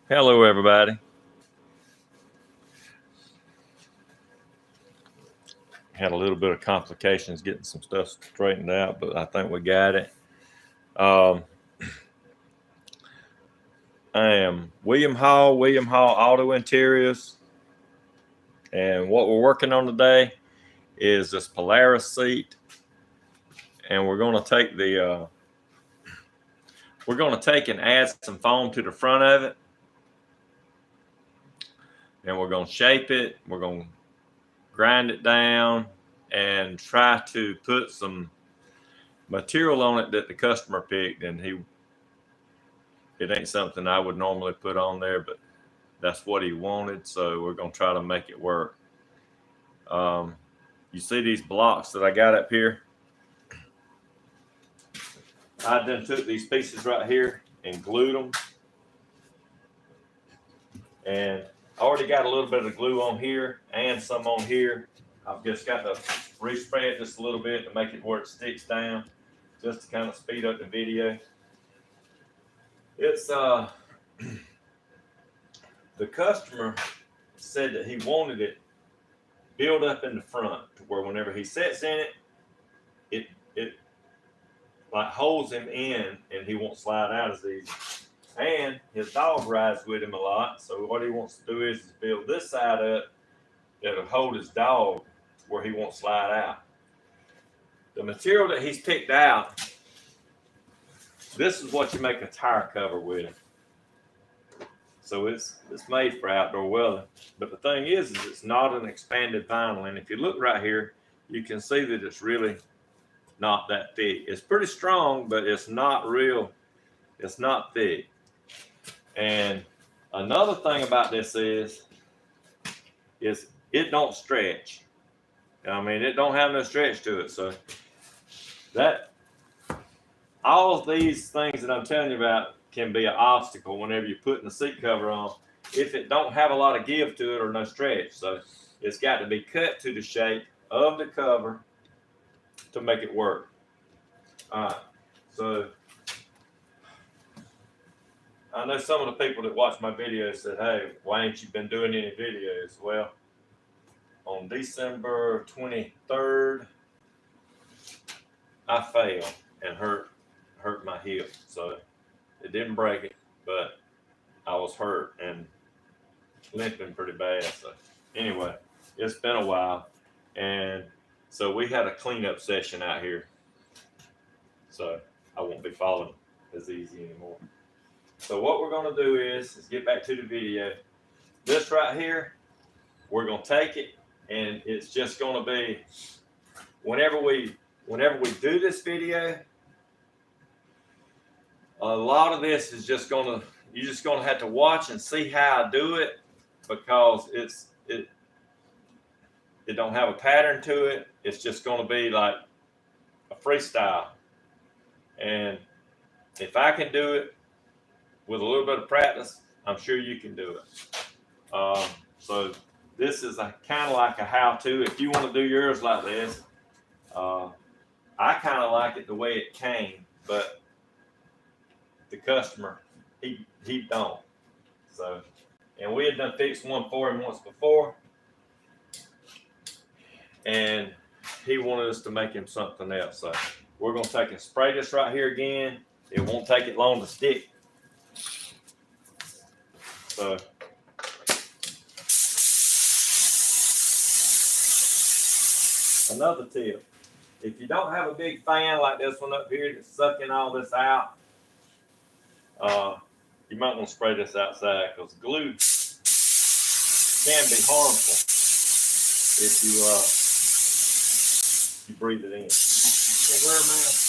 Hello, everybody. Had a little bit of complications getting some stuff straightened out, but I think we got it. I am William Hall Auto Interiors, and what we're working on today is this Polaris seat, and we're going to take and add some foam to the front of it, and we're going to shape it. We're going to grind it down and try to put some material on it that the customer picked, and it ain't something I would normally put on there, but that's what he wanted, so we're going to try to make it work. You see these blocks that I got up here? I then took these pieces right here and glued them, and I already got a little bit of glue on here and some on here. I've just got to respray it just a little bit to make it where it sticks down, just to kind of speed up the video. It's the customer said that he wanted it built up in the front to where whenever he sits in it, it like holds him in and he won't slide out as easy. And his dog rides with him a lot, so what he wants to do is build this side up that'll hold his dog where he won't slide out. The material that he's picked out, this is what you make a tire cover with. So it's made for outdoor weather. But the thing is it's not an expanded vinyl. And if you look right here, you can see that it's really not that thick. It's pretty strong, but it's not thick. And another thing about this is it don't stretch. I mean, it don't have no stretch to it. So that all of these things that I'm telling you about can be an obstacle whenever you're putting the seat cover on if it don't have a lot of give to it or no stretch. So it's got to be cut to the shape of the cover to make it work. All right, so I know some of the people that watch my videos said, hey, why ain't you been doing any videos? Well, on December 23rd, I fell and hurt my hip. So it didn't break it, but I was hurt and limping pretty bad. So anyway, it's been a while. And so we had a cleanup session out here. So I won't be falling as easy anymore. So what we're going to do is get back to the video. This right here, we're going to take it, and it's just going to be whenever we do this video, a lot of this is you're just going to have to watch and see how I do it, because it don't have a pattern to it. It's just going to be like a freestyle. And if I can do it with a little bit of practice, I'm sure you can do it. So this is kind of like a how-to. If you want to do yours like this, I kind of like it the way it came, but the customer, he don't. So, and we had done fixed one for him once before, and he wanted us to make him something else. So we're going to take and spray this right here again. It won't take it long to stick. So another tip, if you don't have a big fan like this one up here that's sucking all this out, you might want to spray this outside, because glue can be harmful if you breathe it in. So wear a mask.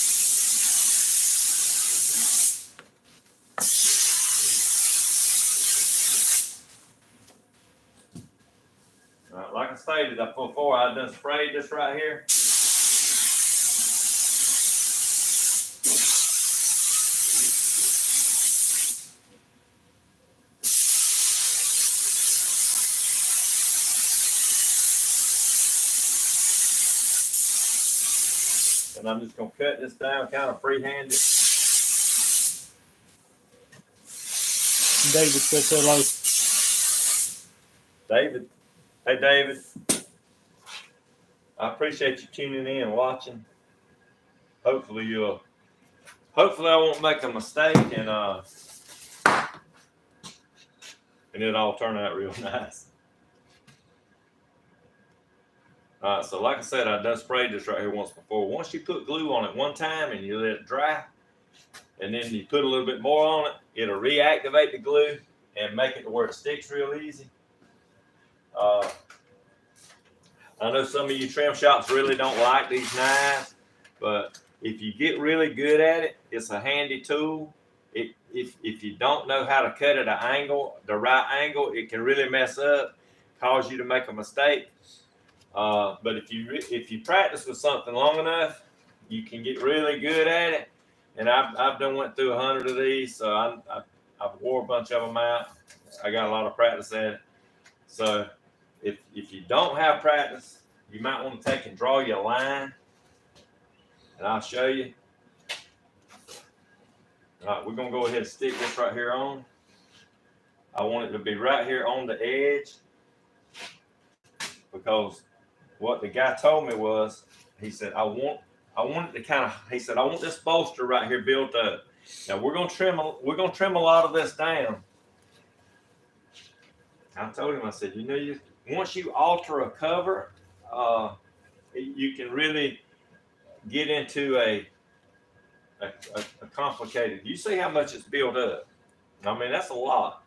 Like I stated before, I done sprayed this right here. And I'm just going to cut this down kind of freehanded. David said hello. David. Hey, David. I appreciate you tuning in and watching. Hopefully I won't make a mistake and it all turn out real nice. All right, so like I said, I done sprayed this right here once before. Once you put glue on it one time and you let it dry, and then you put a little bit more on it, it'll reactivate the glue and make it to where it sticks real easy. I know some of you trim shops really don't like these knives, but if you get really good at it, it's a handy tool. If you don't know how to cut at an angle, the right angle, it can really mess up, cause you to make a mistake. But if you practice with something long enough, you can get really good at it. And I've done went through 100 of these, so I've wore a bunch of them out. I got a lot of practice at it. So if you don't have practice, you might want to take and draw your line, and I'll show you. All right, we're gonna go ahead and stick this right here on. I want it to be right here on the edge, because what the guy told me was, he said, I want it to kind of, he said, I want this bolster right here built up. Now we're gonna trim a lot of this down. I told him, I said, once you alter a cover, you can really get into a complicated. You see how much it's built up. I mean, that's a lot.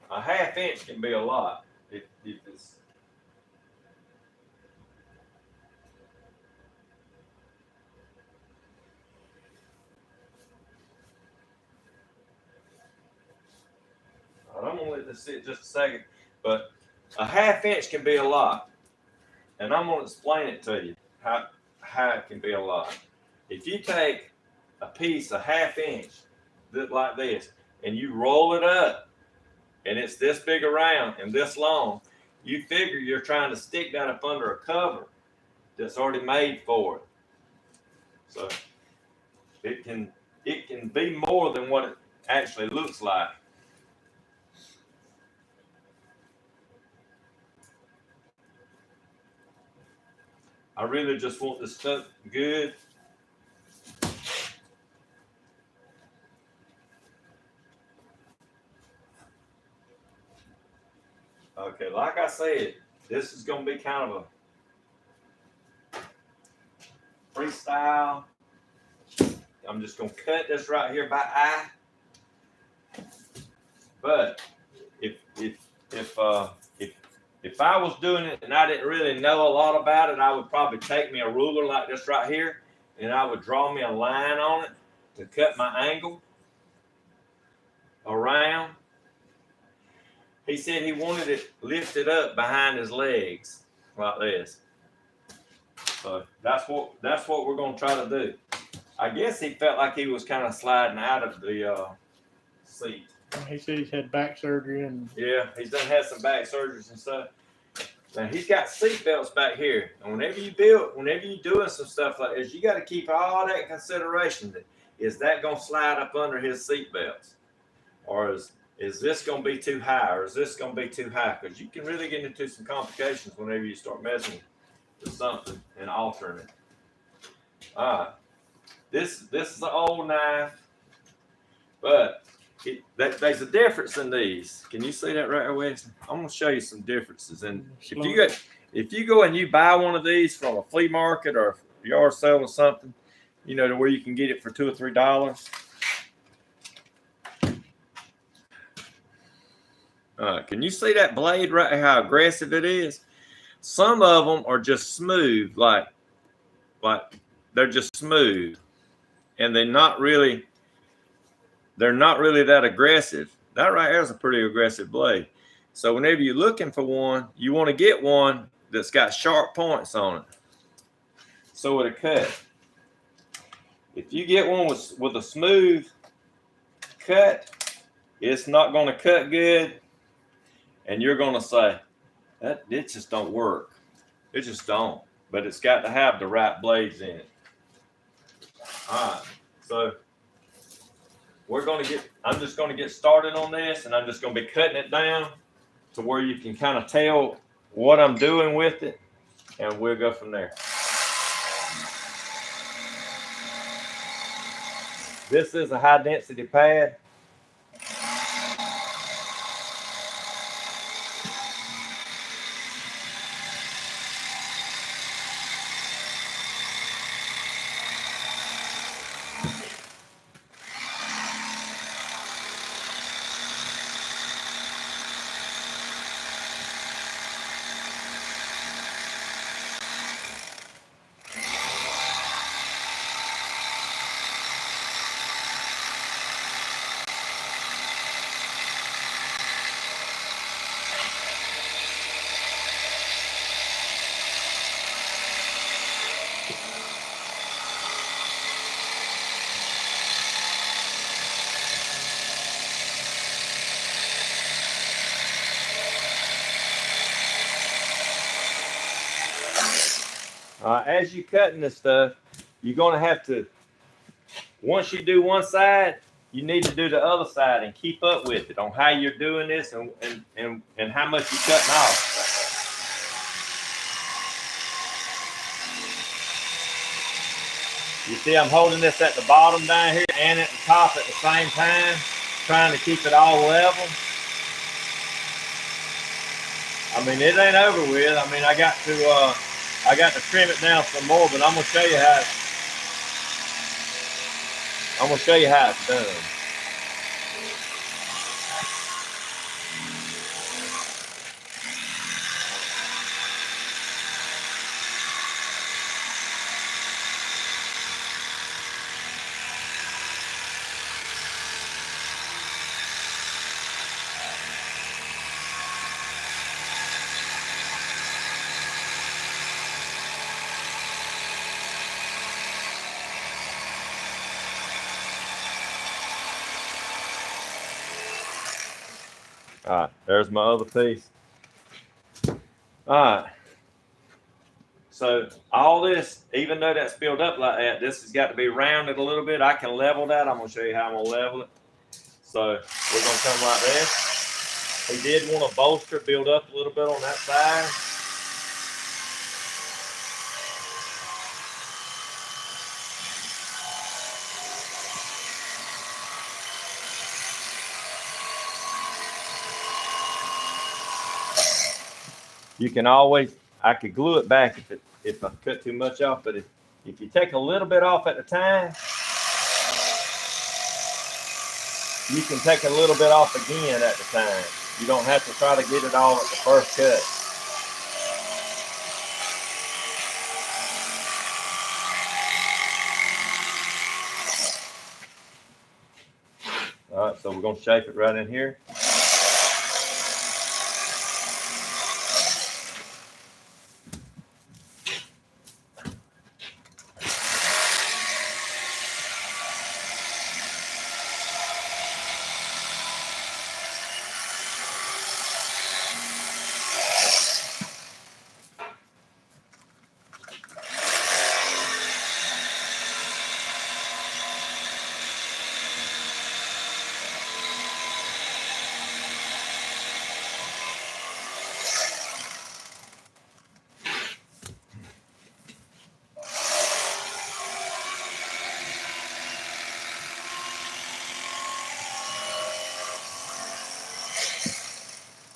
A ½ inch can be a lot if it's. I'm gonna let this sit just a second, but a ½ inch can be a lot, and I'm gonna explain it to you how it can be a lot. If you take a piece a ½ inch like this and you roll it up, and it's this big around and this long, you figure you're trying to stick that up under a cover that's already made for it. So it can be more than what it actually looks like. I really just want this stuff good. Okay, like I said, this is going to be kind of a freestyle. I'm just going to cut this right here by eye. But if I was doing it and I didn't really know a lot about it, I would probably take me a ruler like this right here, and I would draw me a line on it to cut my angle around. He said he wanted it lifted up behind his legs like this. So that's what we're going to try to do. I guess he felt like he was kind of sliding out of the seat. He said he's had back surgery and yeah, he's done had some back surgeries and stuff. Now he's got seat belts back here, and whenever you're doing some stuff like this, you got to keep all that in consideration. Is that going to slide up under his seat belts, or is this going to be too high, or is this going to be too high? Because you can really get into some complications whenever you start messing with something and altering it. All right, this is an old knife, but there's a difference in these. Can you see that right away? I'm going to show you some differences. And if you go and you buy one of these from a flea market or a yard sale or something, to where you can get it for $2 or $3. Can you see that blade right here, how aggressive it is? Some of them are just smooth, like they're just smooth, and they're not really that aggressive. That right here is a pretty aggressive blade. So whenever you're looking for one, you want to get one that's got sharp points on it, so it'll cut. If you get one with a smooth cut, it's not going to cut good. And you're going to say, it just don't work. It just don't. But it's got to have the right blades in it. All right. So I'm just gonna get started on this, and I'm just gonna be cutting it down to where you can kind of tell what I'm doing with it, and we'll go from there. This is a high density pad. As you're cutting this stuff, you're going to have to, once you do one side, you need to do the other side and keep up with it on how you're doing this and how much you're cutting off. You see I'm holding this at the bottom down here and at the top at the same time, trying to keep it all level. I mean, it ain't over with. I mean, I got to trim it down some more, but I'm gonna show you how it's done. All right, there's my other piece. All right. So all this, even though that's built up like that, this has got to be rounded a little bit. I can level that. I'm going to show you how I'm going to level it. So we're going to come like this. He did want a bolster build up a little bit on that side. You can always, I could glue it back if I cut too much off, but if you take a little bit off at a time, you can take a little bit off again at the time. You don't have to try to get it all at the first cut. All right, so we're going to shape it right in here.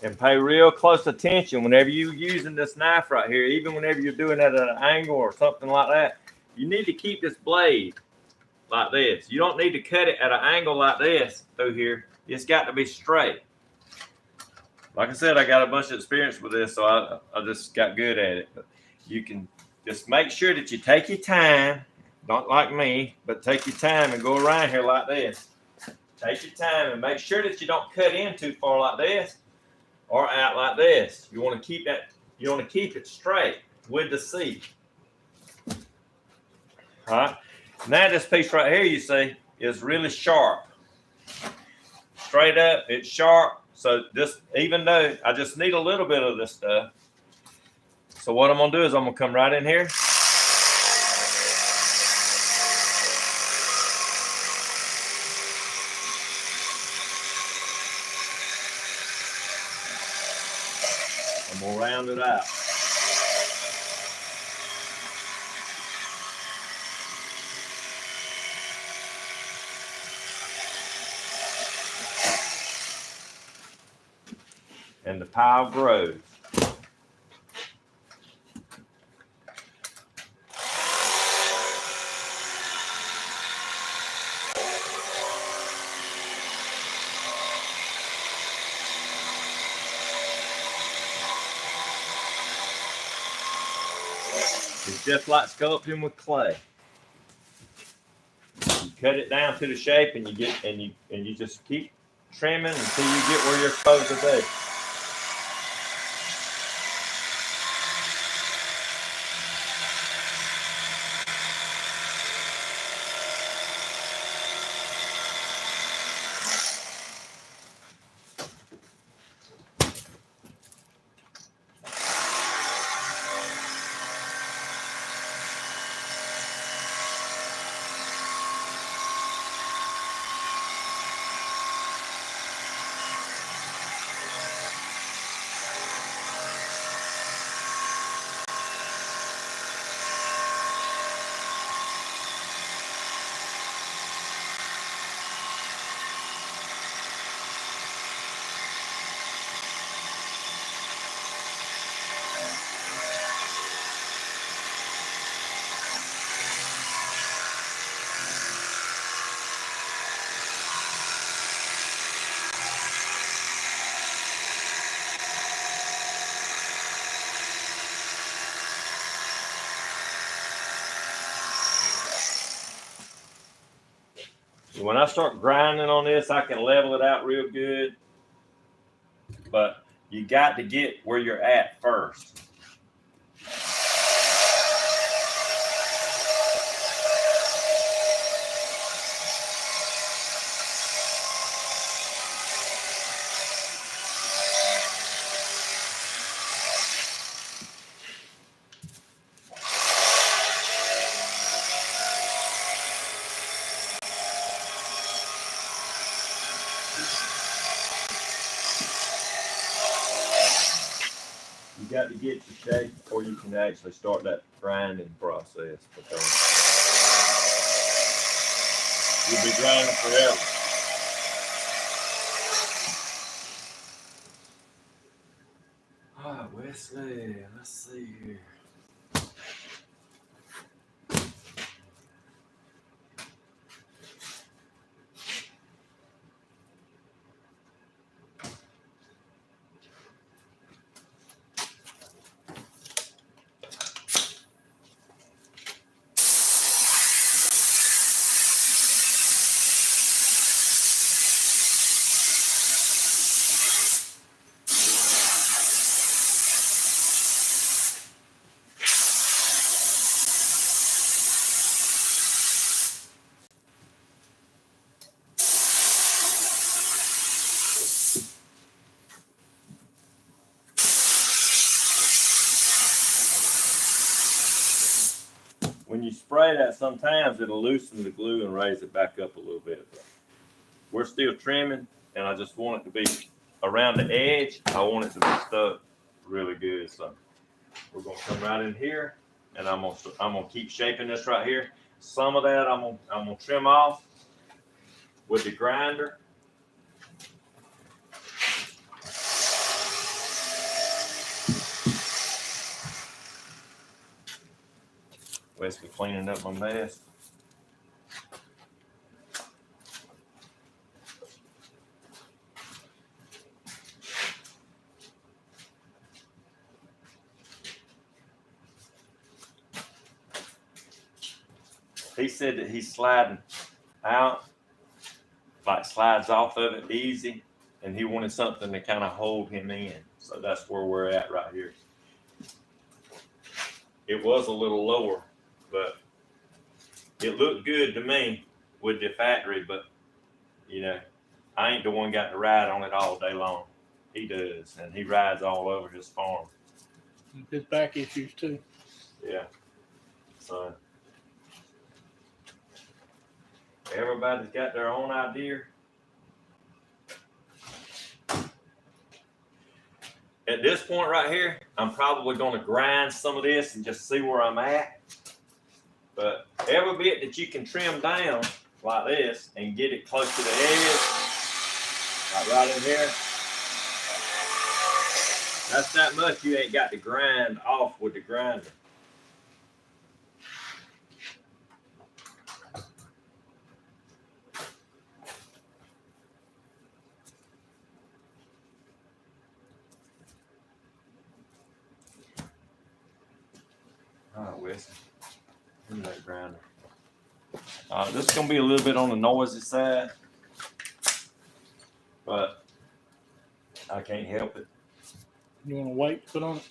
And pay real close attention whenever you're using this knife right here, even whenever you're doing it at an angle or something like that. You need to keep this blade like this. You don't need to cut it at an angle like this through here. It's got to be straight. Like I said, I got a bunch of experience with this, so I just got good at it. But you can just make sure that you take your time, not like me, but take your time and go around here like this. Take your time and make sure that you don't cut in too far like this or out like this. You want to keep that. You want to keep it straight with the C. All right. Now this piece right here, you see, is really sharp. Straight up, it's sharp. So this, even though I just need a little bit of this stuff. So what I'm gonna do is I'm gonna come right in here. I'm gonna round it out. And the pile grows. It's just like sculpting with clay. You cut it down to the shape, and you just keep trimming until you get where you're supposed to be. When I start grinding on this, I can level it out real good, but you got to get where you're at first. You got to get the shape before you can actually start that grinding process, because you'll be grinding forever. All right, Wesley, let's see here. When you spray that, sometimes it'll loosen the glue and raise it back up a little bit. We're still trimming, and I just want it to be around the edge. I want it to be stuck really good. So we're gonna come right in here, and I'm gonna keep shaping this right here. Some of that I'm gonna trim off with the grinder. Wesley cleaning up my mess. He said that he's sliding out, like slides off of it easy, and he wanted something to kind of hold him in. So that's where we're at right here. It was a little lower, but it looked good to me with the factory, but you know, I ain't the one got to ride on it all day long. He does, and he rides all over his farm. his back issues too. Yeah. So everybody's got their own idea. at this point right here, I'm probably going to grind some of this and just see where I'm at. But every bit that you can trim down like this and get it close to the edge, like right in here, that's that much you ain't got to grind off with the grinder. All right, Wes. Give me that grinder. This is going to be a little bit on the noisy side, but I can't help it. You want to wait? Put on it.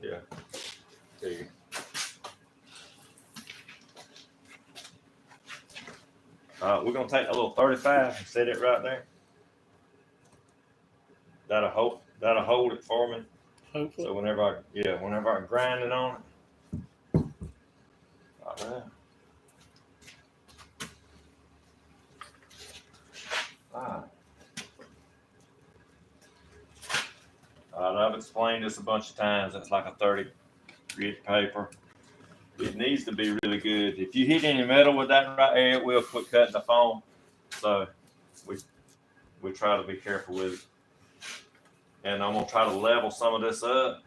Yeah. There you go. We're going to take a little 35 and set it right there. That'll hold it for me. Hopefully. So whenever I grind it on it, like that. I've explained this a bunch of times. It's like a 30 grit paper. It needs to be really good. If you hit any metal with that right there, it will quit cutting the foam. So we try to be careful with it. And I'm gonna try to level some of this up.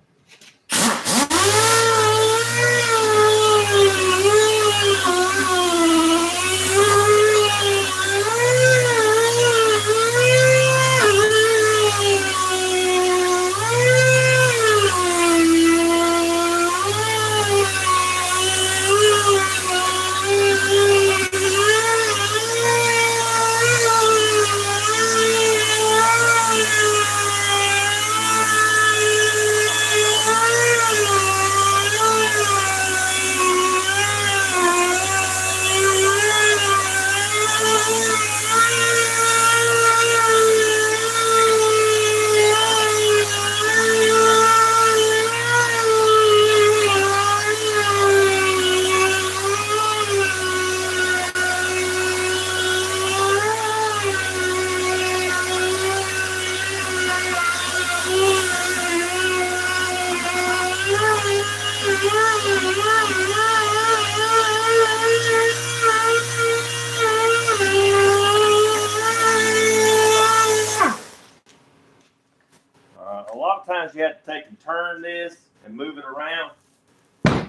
A lot of times you have to take and turn this and move it around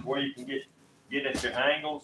where you can get at your angles.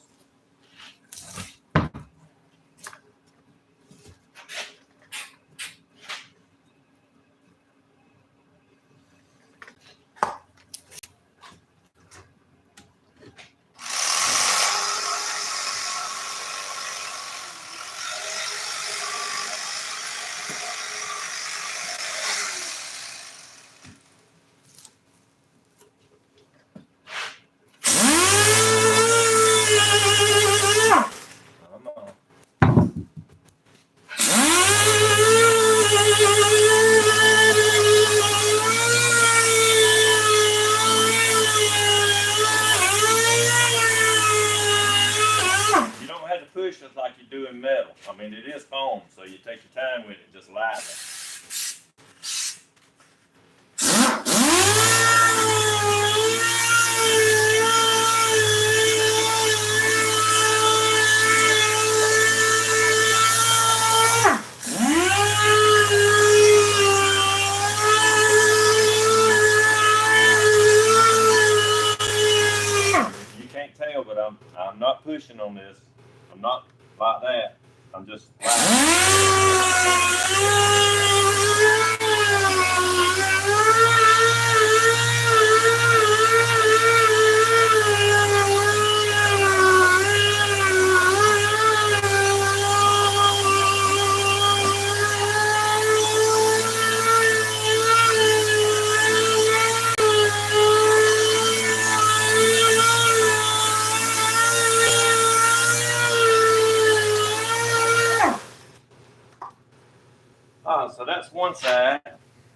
Like you do in metal. I mean, it is foam, so you take your time with it, just lightly. You can't tell, but I'm not pushing on this. I'm not like that. I'm just so that's one side.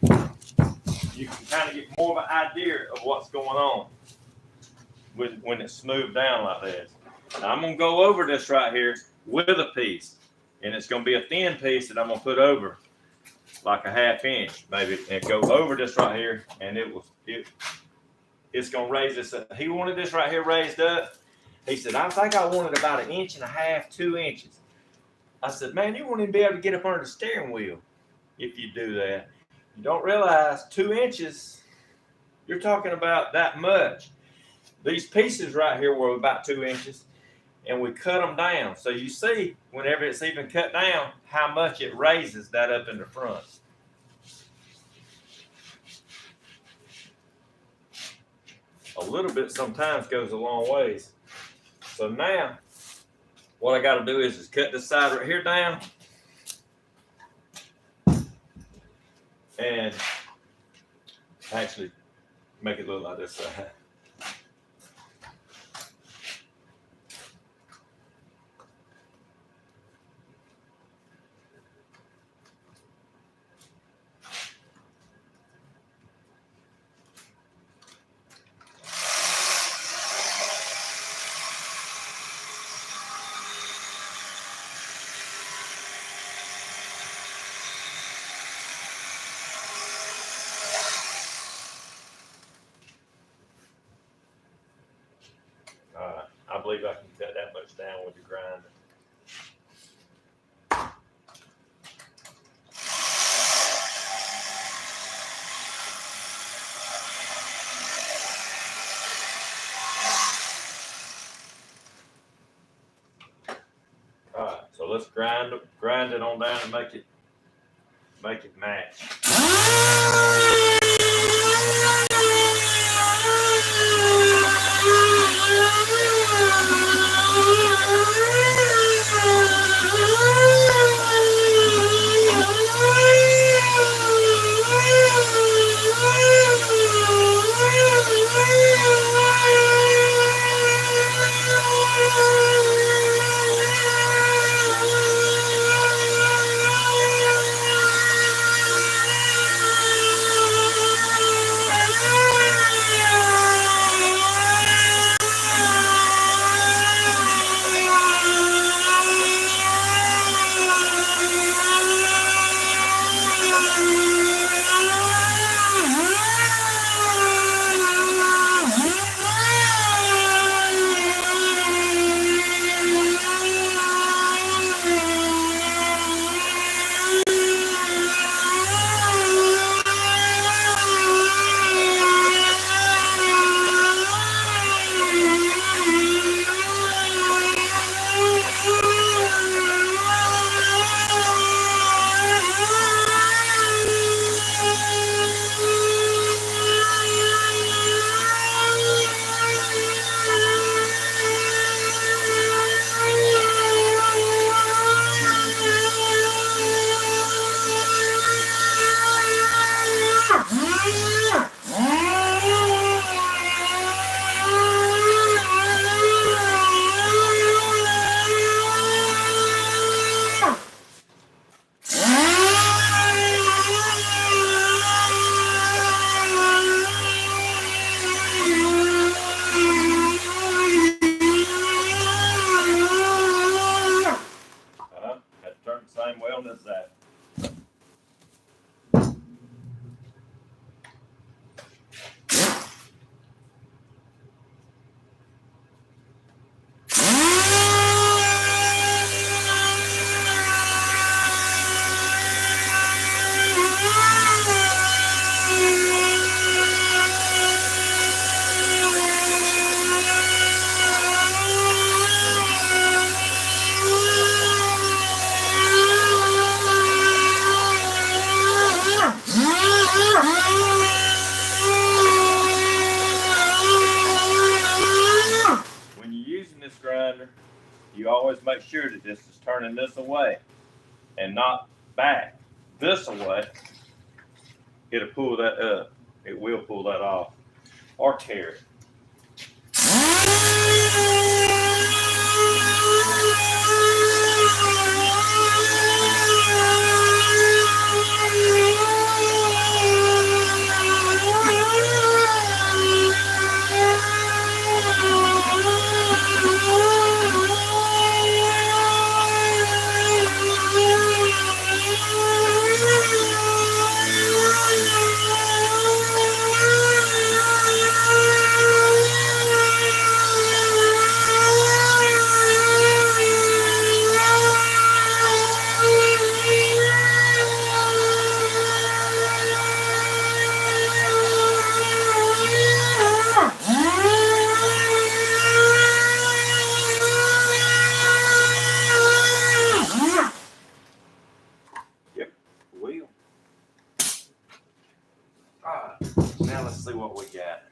You can kind of get more of an idea of what's going on when it's smoothed down like this. Now I'm going to go over this right here with a piece, and it's going to be a thin piece that I'm going to put over. like a half inch, maybe, and go over this right here, and it's gonna raise this up. He wanted this right here raised up. He said, I think I wanted about 1.5 inches, 2 inches. I said, man, you won't even be able to get up under the steering wheel if you do that. You don't realize 2 inches, you're talking about that much. These pieces right here were about 2 inches, and we cut them down. So you see, whenever it's even cut down, how much it raises that up in the front. A little bit sometimes goes a long ways. So now, what I got to do is cut this side right here down, and actually make it look like this side. I believe I can cut that much down with the grinder. All right, so let's grind it on down and make it match. Same way on this side. Grinder, you always make sure that this is turning this away and not back this away. It'll pull that up. It will pull that off or tear it. what we got.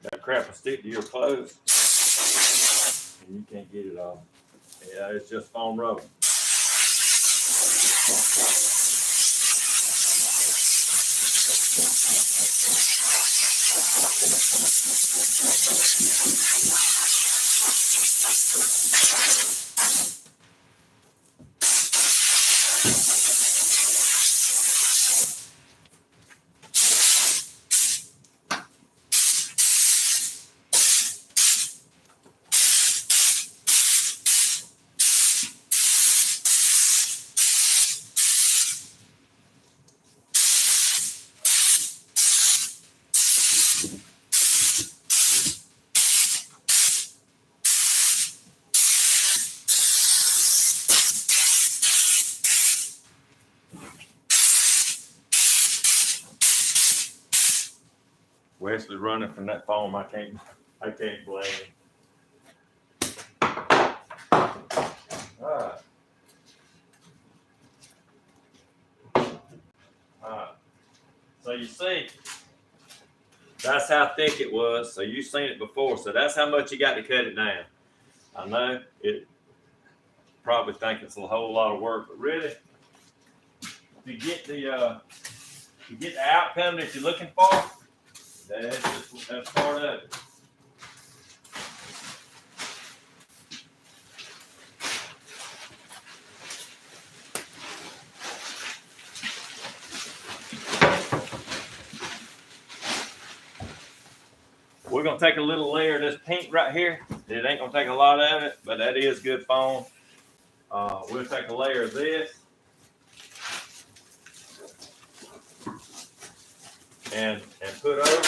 That crap will stick to your clothes and you can't get it off. Yeah, it's just foam rubber. Wesley running from that foam. I can't blame him. All right. So you see, that's how thick it was. So you've seen it before. So that's how much you got to cut it down. I know it probably think it's a whole lot of work, but really, to get the outcome that you're looking for, that's part of it. We're gonna take a little layer of this pink right here. It ain't gonna take a lot of it, but that is good foam. We'll take a layer of this and put over.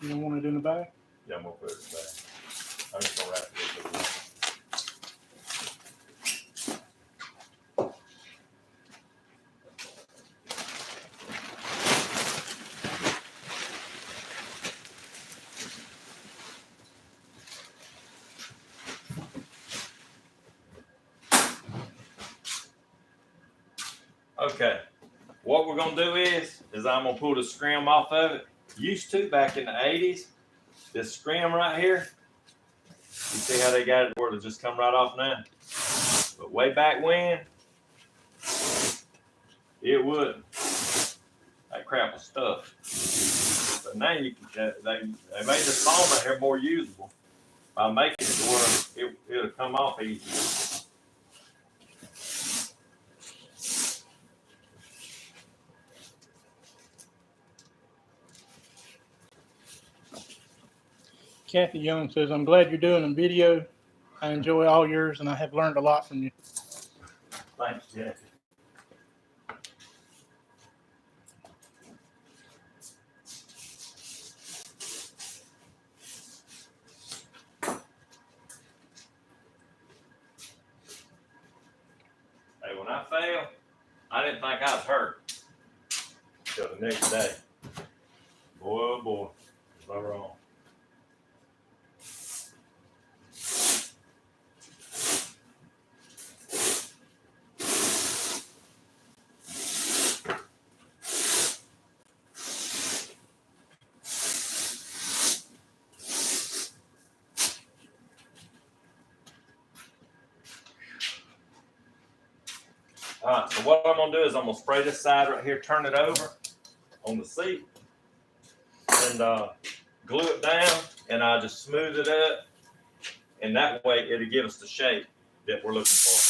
You don't want it in the bag? Yeah, I'm gonna put it back. I'm just gonna wrap it up. Okay, what we're gonna do is I'm gonna pull the scrim off of it. Used to back in the 80s, this scrim right here, you see how they got it where it'll just come right off now? But way back when, it wouldn't. That crap was stuffed. But now you can, they made this foam right here more usable by making it to where it'll come off easy. Kathy Young says, I'm glad you're doing a video. I enjoy all yours, and I have learned a lot from you. Thanks, Jackie. Hey, when I fell, I didn't think I was hurt until the next day. Boy, oh boy, was I wrong. All right, so what I'm gonna do is I'm gonna spray this side right here, turn it over on the seat, and glue it down, and I just smooth it up, and that way it'll give us the shape that we're looking for.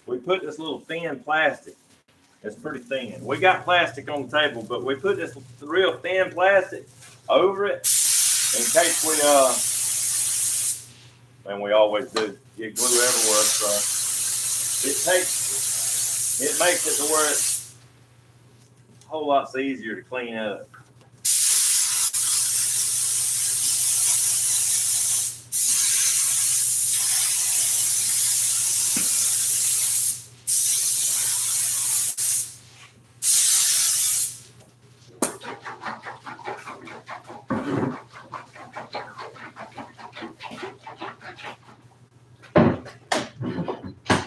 We put this little thin plastic. It's pretty thin. We got plastic on the table, but we put this real thin plastic over it in case and we always do get glue everywhere. So it makes it to where it's a whole lot easier to clean up.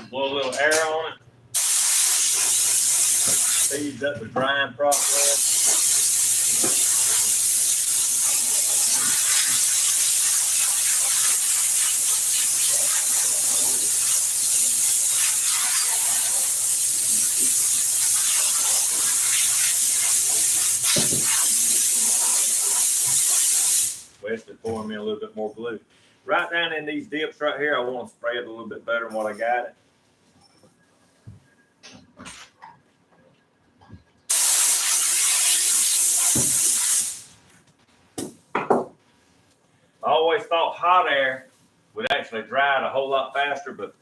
Blow a little air on it. Speeds up the drying process. Weston pouring me a little bit more glue. Right down in these dips right here, I want to spray it a little bit better than what I got it. I always thought hot air would actually dry it a whole lot faster, but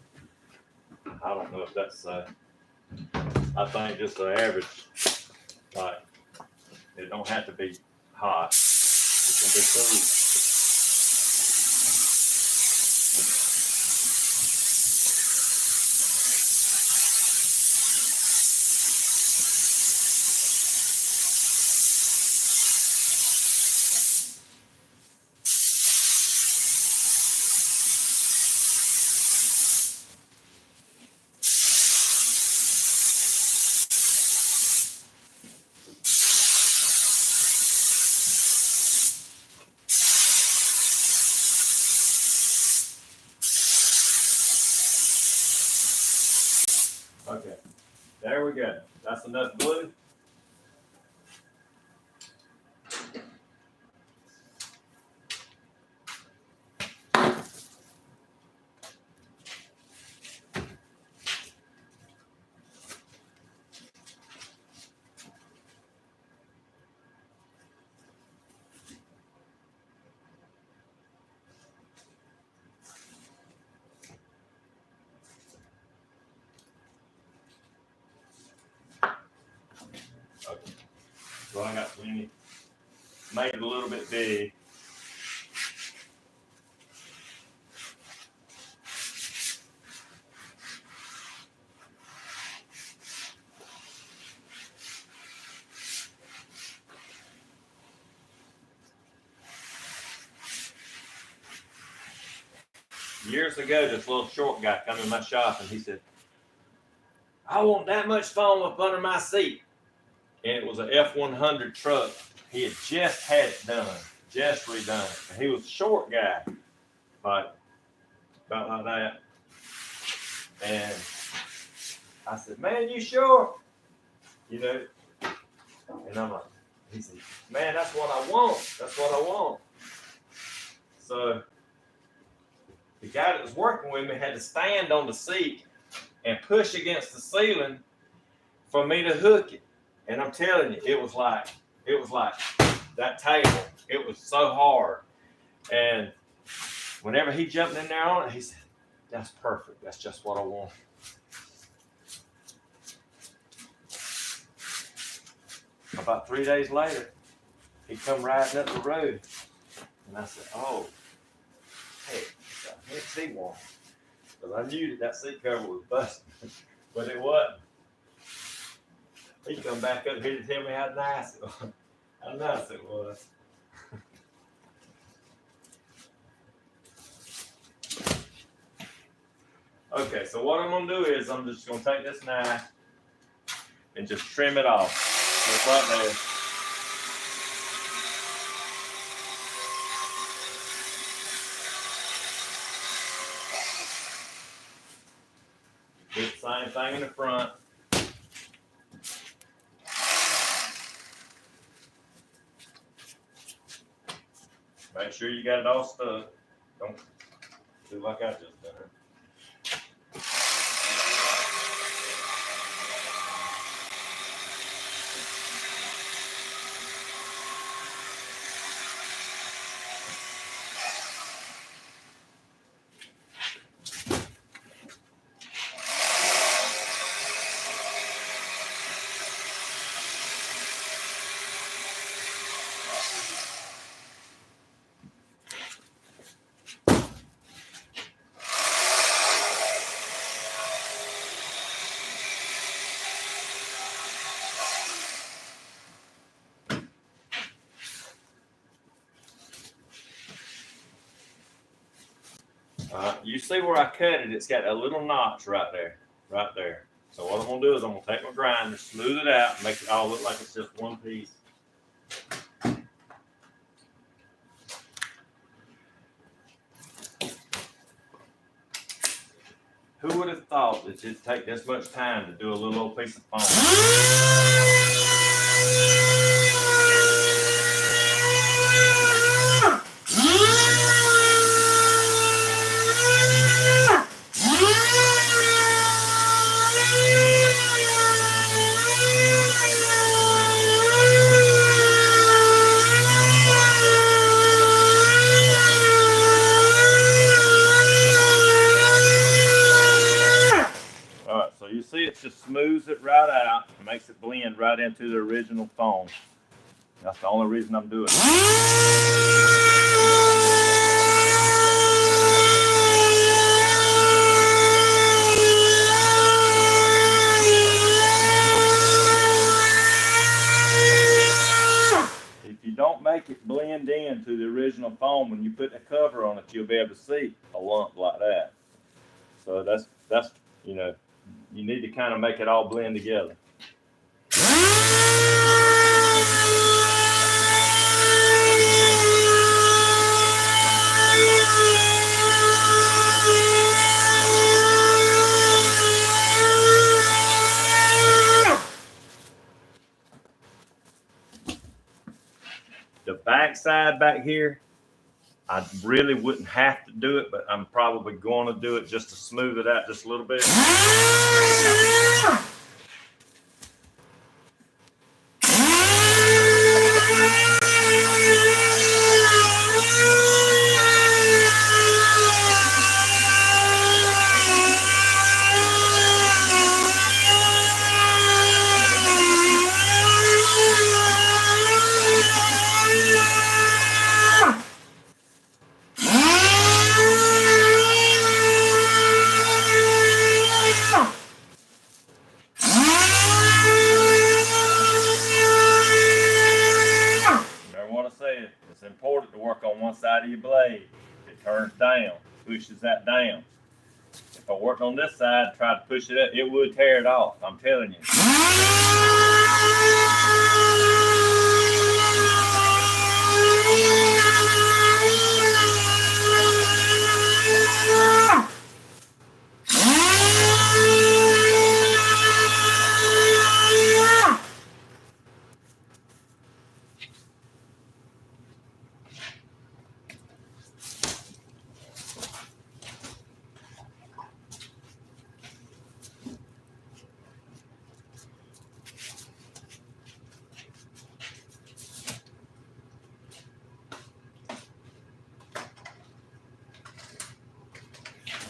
I don't know if that's, I think just the average, like, it don't have to be hot. It can be cool. Okay, there we go. That's enough glue. Okay. So I got plenty. Made it a little bit big. Years ago, this little short guy come in my shop and he said, I want that much foam up under my seat. And it was an F-100 truck. He had just had it done, just redone it. And he was a short guy, like about like that. And I said, man, you sure? You know, and I'm like, he said, man, that's what I want. That's what I want. So the guy that was working with me had to stand on the seat and push against the ceiling for me to hook it. And I'm telling you, it was like that table. It was so hard. And whenever he jumped in there on it, he said, That's perfect. That's just what I want. About 3 days later, he come riding up the road, and I said, "Oh, hey, I can't see one." Because I knew that seat cover was busted, but it wasn't. He come back up here to tell me how nice it was. How nice it was. Okay, so what I'm gonna do is I'm just gonna take this knife and just trim it off. Just right there. Do the same thing in the front. Make sure you got it all stuck. Don't do like I just done. You see where I cut it? It's got a little notch right there, right there. So what I'm gonna do is I'm gonna take my grinder, smooth it out, and make it all look like it's just one piece. Who would have thought that it'd take this much time to do a little old piece of foam? Alright, so you see it just smooths it right out and makes it blend right into the original foam. That's the only reason I'm doing it. If you don't make it blend into the original foam, when you put the cover on it, you'll be able to see a lump like that. So that's you know, you need to kind of make it all blend together. The back side back here, I really wouldn't have to do it, but I'm probably going to do it just to smooth it out just a little bit. It's important to work on one side of your blade. If it turns down, pushes that down. If I worked on this side, tried to push it up, it would tear it off. I'm telling you.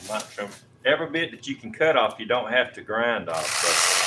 might trim every bit that you can cut off. You don't have to grind off. So.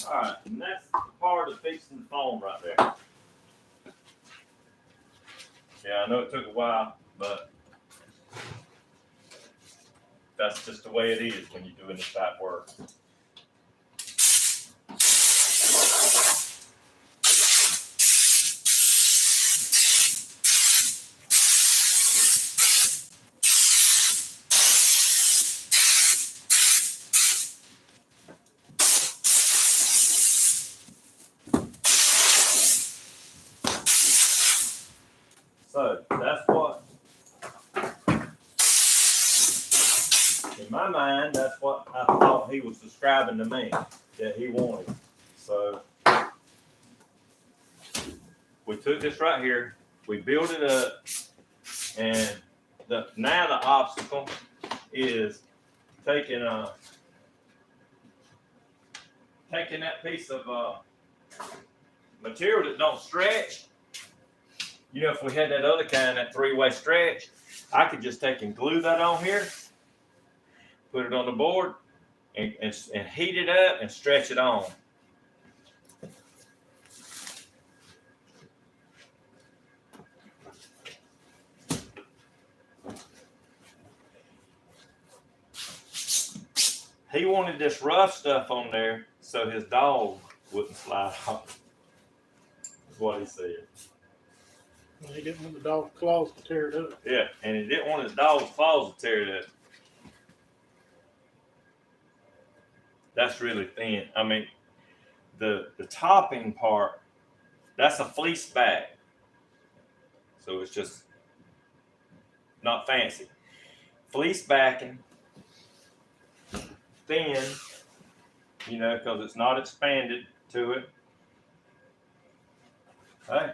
Alright, and that's the part of fixing the foam right there. Yeah, I know it took a while, but that's just the way it is when you're doing this type work. So that's what, in my mind, that's what I thought he was describing to me that he wanted. So we took this right here, we built it up, and now the obstacle is taking that piece of material that don't stretch. You know, if we had that other kind, that three-way stretch, I could just take and glue that on here, put it on the board, and heat it up and stretch it on. He wanted this rough stuff on there so his dog wouldn't slide off. That's what he said. He didn't want the dog's claws to tear it up. Yeah, and he didn't want his dog's claws to tear it up. That's really thin. I mean, the topping part, that's a fleece back. So it's just not fancy. Fleece backing, thin, you know, because it's not expanded to it. Hey.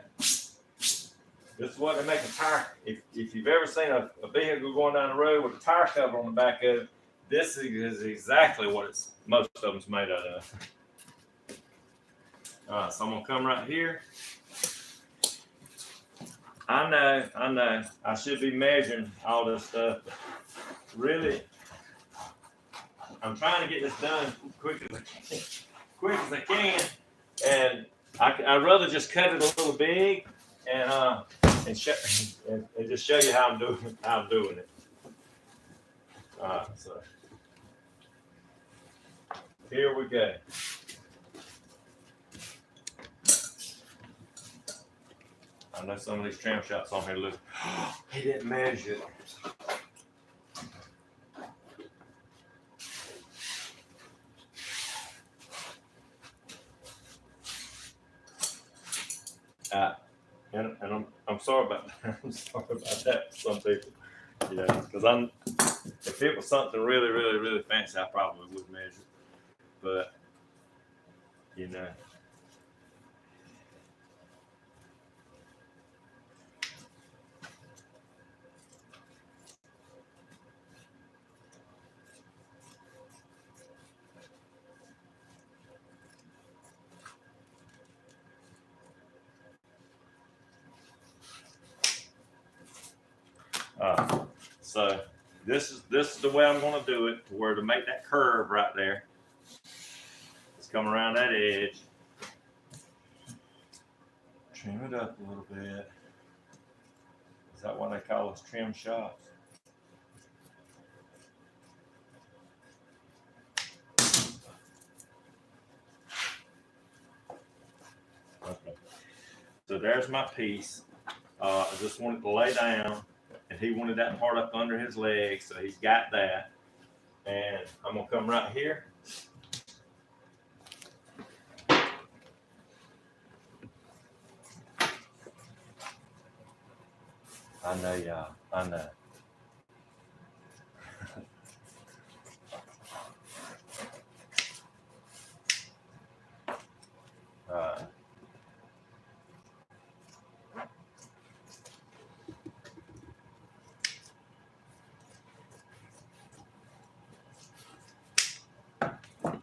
This is what they make a tire. If you've ever seen a vehicle going down the road with a tire cover on the back of it, this is exactly what most of them's made out of. All right, so I'm gonna come right here. I know. I should be measuring all this stuff. But really, I'm trying to get this done quick as I can, and I'd rather just cut it a little big and just show you how I'm doing it. All right, so here we go. I know some of these trim shots on here look. He didn't measure it. And I'm sorry about that. I'm sorry about that for some people. You know, because if it was something really, really, really fancy, I probably would measure. But you know. So this is the way I'm going to do it, to where to make that curve right there. Let's come around that edge. Trim it up a little bit. Is that what they call us, trim shots? Okay. So there's my piece. I just wanted to lay down, and he wanted that part up under his leg, so he's got that. And I'm gonna come right here. I know y'all, I know. Alright.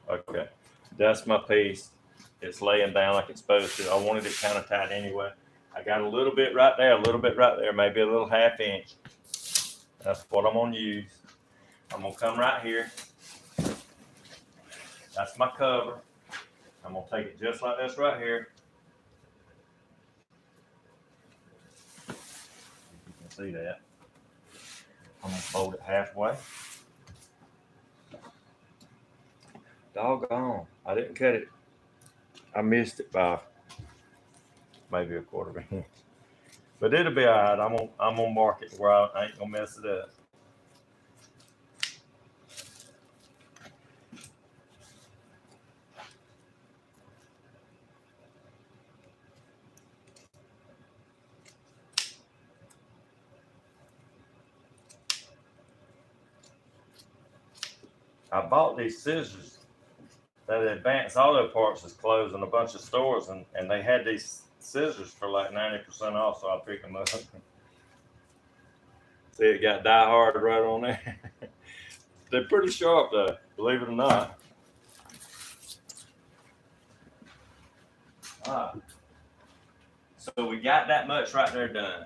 Okay, that's my piece. It's laying down like it's supposed to. I wanted it kind of tight anyway. I got a little bit right there, a little bit right there, maybe a little half inch. That's what I'm gonna use. I'm gonna come right here. That's my cover. I'm gonna take it just like this right here. You can see that. I'm gonna fold it halfway. Doggone, I didn't cut it. I missed it by maybe a quarter of an inch. But it'll be all right. I'm gonna mark it where I ain't gonna mess it up. I bought these scissors. That Advanced Auto Parts is closing a bunch of stores, and they had these scissors for like 90% off, so I picked them up. See, it got Die Hard right on there. They're pretty sharp though, believe it or not. All right. So we got that much right there done.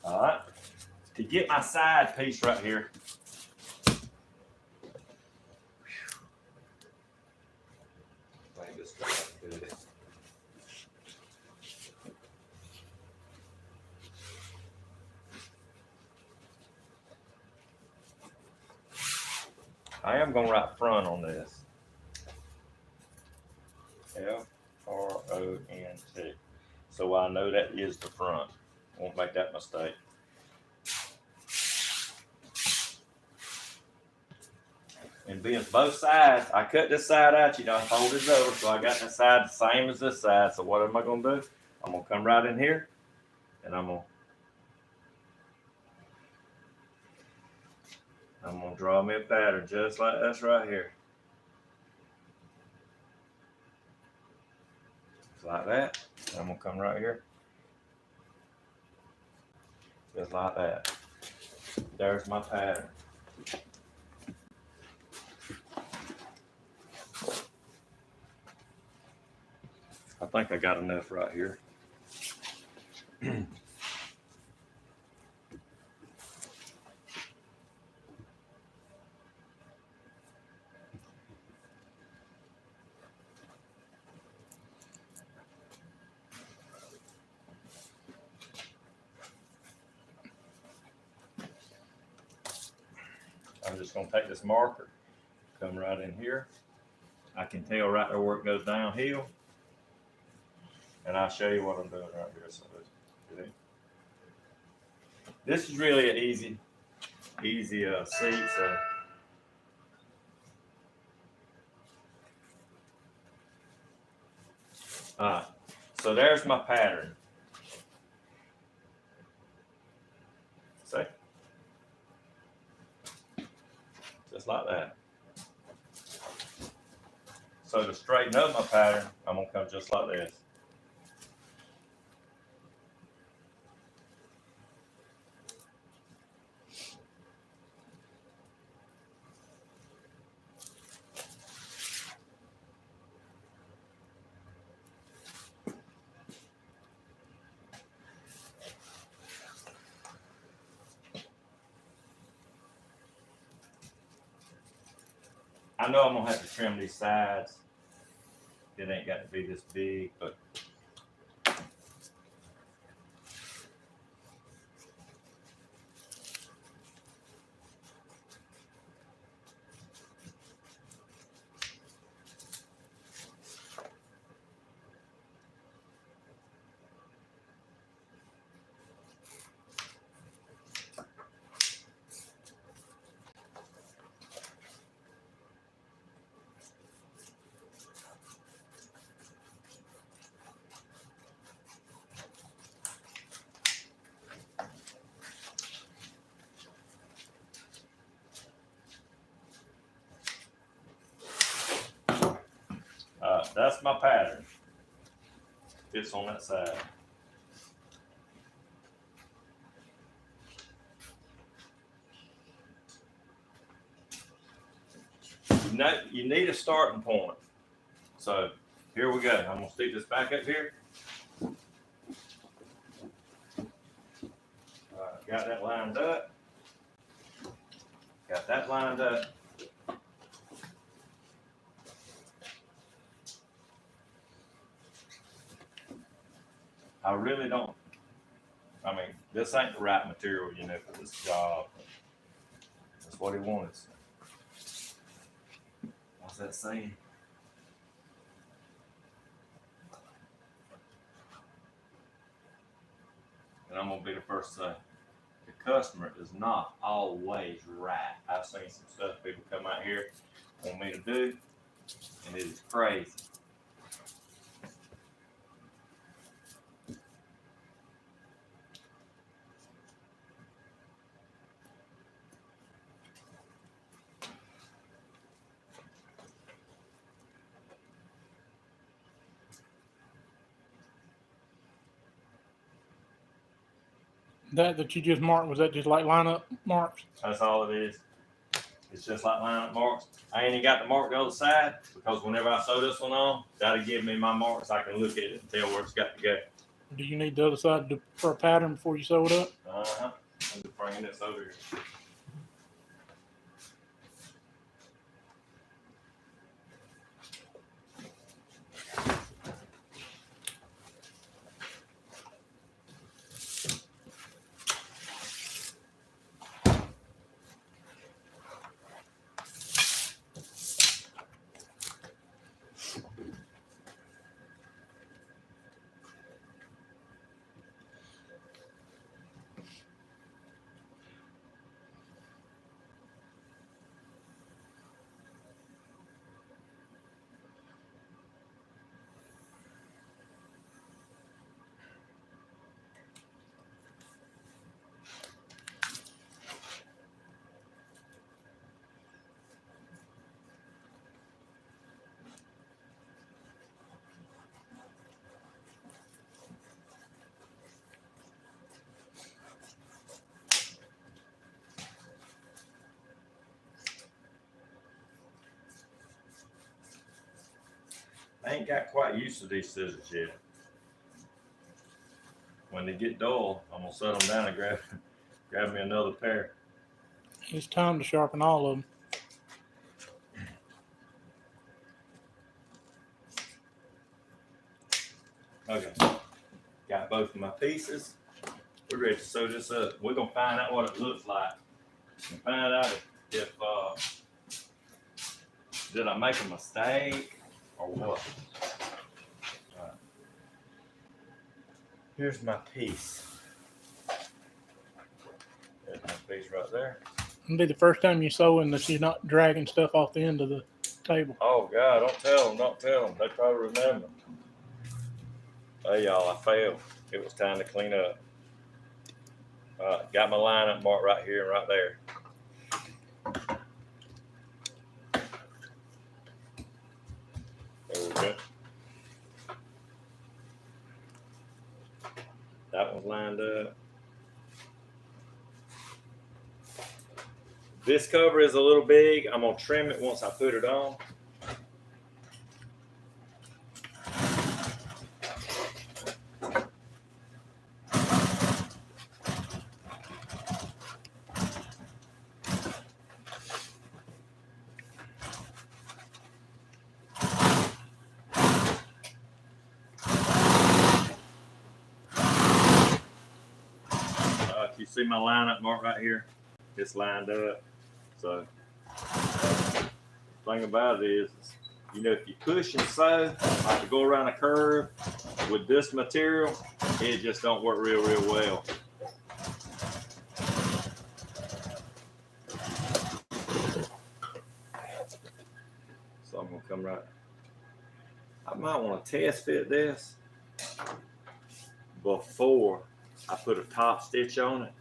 All right. To get my side piece right here, I am going to write front on this. Front. So I know that is the front. Won't make that mistake. And being both sides, I cut this side out, fold it over, so I got that side the same as this side. So what am I going to do? I'm going to come right in here, and I'm going to draw me a pattern just like this right here. Just like that. And I'm going to come right here. Just like that. There's my pattern. I think I got enough right here. I'm just going to take this marker, come right in here. I can tell right there where it goes downhill. And I'll show you what I'm doing right here. So this is really an easy seat. So all right. So there's my pattern. See? Just like that. So to straighten up my pattern, I'm gonna come just like this. I know I'm gonna have to trim these sides. It ain't got to be this big, but that's my pattern. Fits on that side. You need a starting point. So here we go. I'm gonna stick this back up here. Got that lined up. Got that lined up. I really don't. I mean, this ain't the right material, you know, for this job. That's what he wanted. What's that saying? And I'm gonna be the first to say, the customer is not always right. I've seen some stuff people come out here want me to do, and it is crazy. That you just marked, was that just like lineup marks? That's all it is. It's just like lineup marks. I ain't even got the mark the other side because whenever I sew this one on, that'll give me my marks. I can look at it and tell where it's got to go. Do you need the other side for a pattern before you sew it up? I'm just bringing this over here. I ain't got quite used to these scissors yet. When they get dull, I'm gonna set them down and grab me another pair. It's time to sharpen all of them. Okay, got both of my pieces. We're ready to sew this up. We're gonna find out what it looks like and find out if did I make a mistake or what. Right. Here's my piece. There's my piece right there. It'll be the first time you sewing that you're not dragging stuff off the end of the table. Oh God, don't tell them. They probably remember. Hey y'all, I failed. It was time to clean up. Got my lineup marked right here and right there. There we go. That one's lined up. This cover is a little big. I'm gonna trim it once I put it on. You see my lineup mark right here? It's lined up. So the thing about it is, you know, if you push and sew, like to go around a curve with this material, it just don't work real well. So I'm gonna come right. I might want to test fit this before I put a top stitch on it.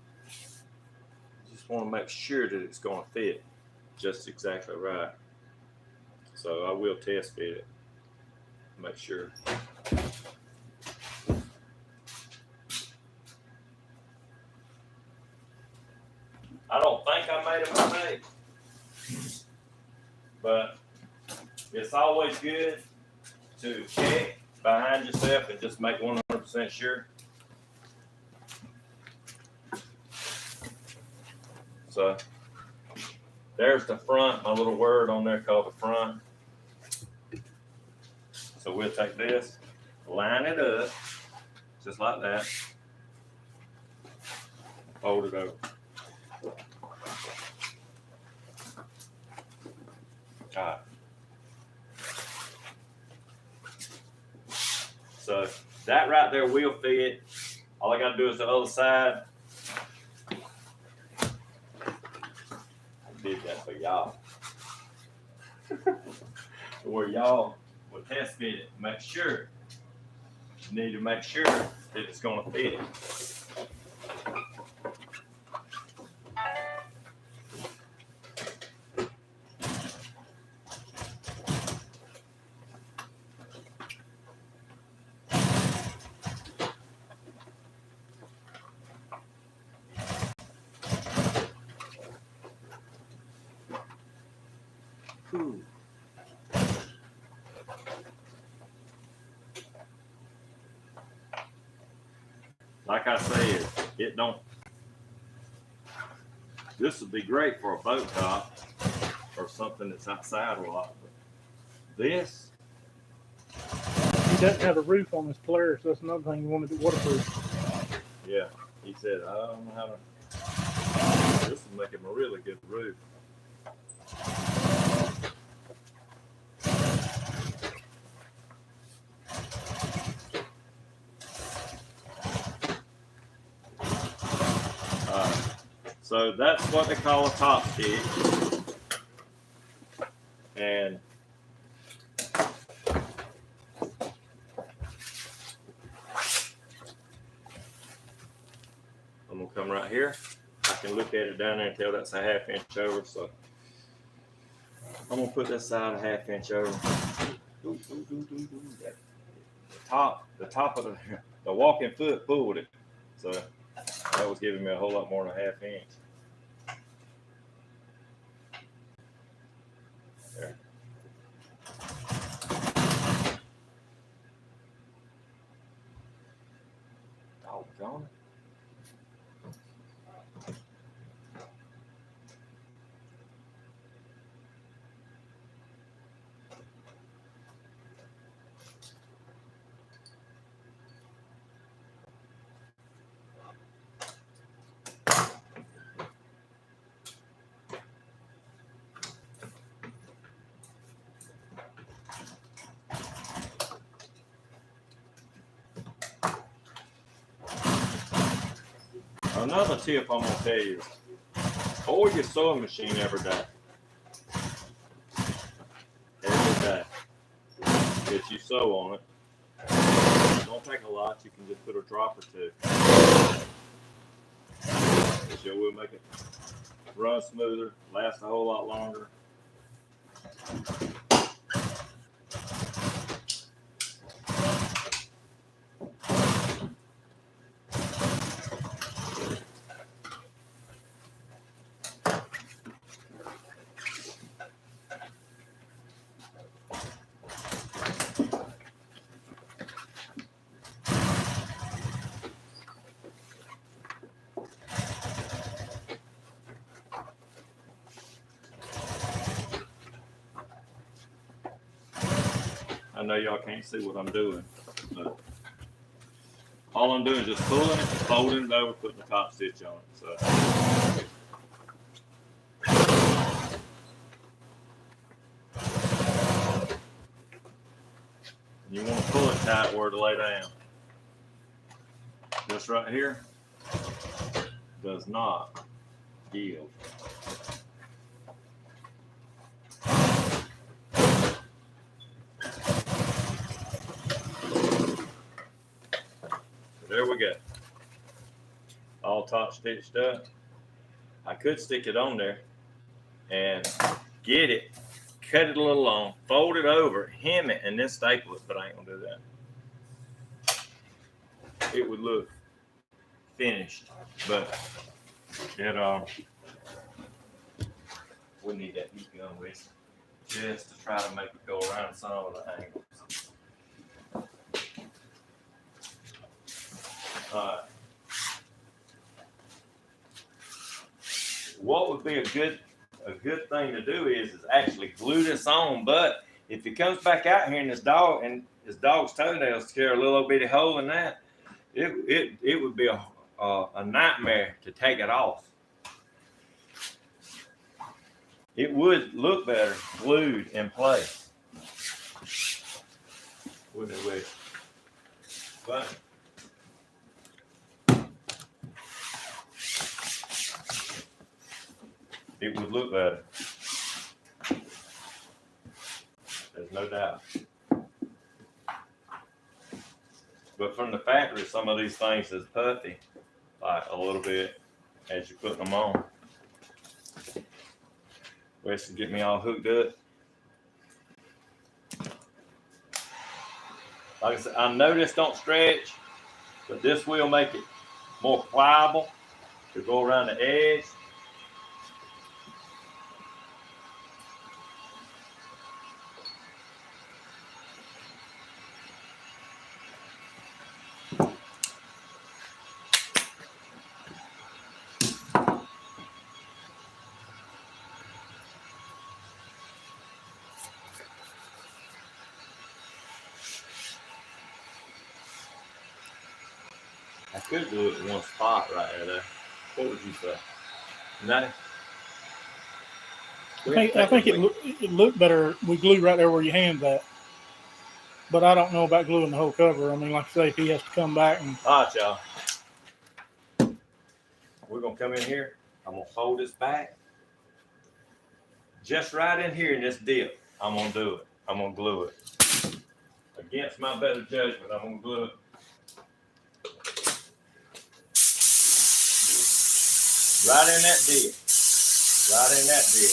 Just want to make sure that it's going to fit just exactly right. So I will test fit it, make sure. I don't think I made a mistake, but it's always good to check behind yourself and just make 100% sure. So there's the front, my little word on there called the front. So we'll take this, line it up, just like that, fold it over. All right. So that right there will fit. All I gotta do is the other side. I did that for y'all. Where y'all will test fit it, make sure. You need to make sure that it's gonna fit. Ooh. Like I said, it don't. This would be great for a boat top or something that's outside a lot. But this, He doesn't have a roof on his Polaris. That's another thing you wanted to waterproof. yeah, he said, I don't know how to. This will make him a really good roof. So that's what they call a top stitch. And I'm gonna come right here. I can look at it down there and tell that's a 1/2 inch over. So I'm gonna put this side a 1/2 inch over. The top of the walking foot pulled it. So that was giving me a whole lot more than a 1/2 inch. There. Doggone it. Another tip I'm gonna tell you: oil your sewing machine every day. Every day that you sew on it. Don't take a lot. You can just put a drop or two. It sure will make it run smoother, last a whole lot longer. I know y'all can't see what I'm doing, but All I'm doing is just pulling it, folding it over, putting the top stitch on it. So. You want to pull it tight where to lay down. This right here does not yield. There we go. All top stitched up. I could stick it on there and get it, cut it a little long, fold it over, hem it, and then staple it, but I ain't gonna do that. It would look finished, but it we need that heat gun with just to try to make it go around some of the angles. What would be a good thing to do is actually glue this on. But if it comes back out here and his dog's toenails tear a little bitty hole in that, it would be a nightmare to take it off. It would look better glued in place, wouldn't it? Would. But it would look better. There's no doubt. But from the factory, some of these things is puffy, like a little bit as you're putting them on. Which to get me all hooked up. Like I said, I know this don't stretch, but this will make it more pliable to go around the edge. I could do it in one spot right there. What would you say? No? I think it looked better. We glue right there where your hand's at. But I don't know about gluing the whole cover. I mean, like I say, if he has to come back and. All right, y'all. We're going to come in here. I'm going to fold this back. Just right in here in this dip, I'm going to do it. I'm going to glue it. Against my better judgment, I'm going to glue it. Right in that dip. Right in that dip.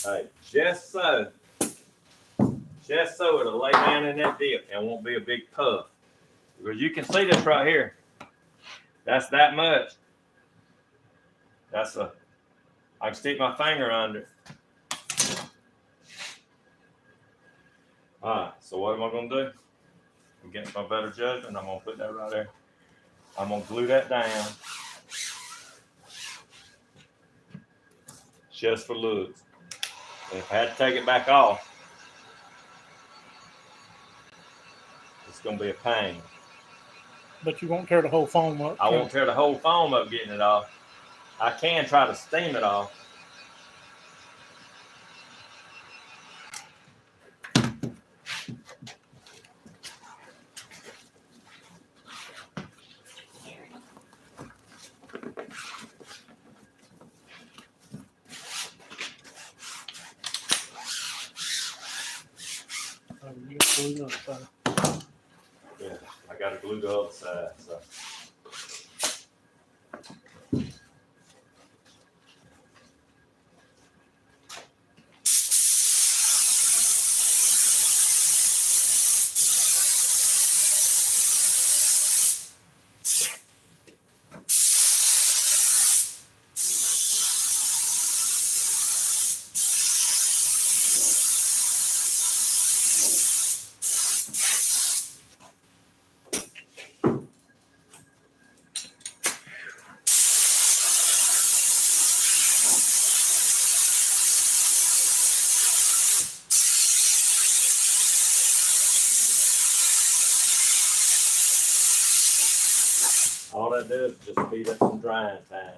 All right, just so it'll lay down in that dip and won't be a big puff. Because you can see this right here. That's that much. I can stick my finger under it. All right, so what am I going to do? Against my better judgment, I'm going to put that right there. I'm going to glue that down. Just for looks. And if I had to take it back off, it's going to be a pain. But you won't tear the whole foam up. I won't tear the whole foam up getting it off. I can try to steam it off. You got glue on the other side. Yeah, I got to glue the other side. So. that does is just speed up some drying time.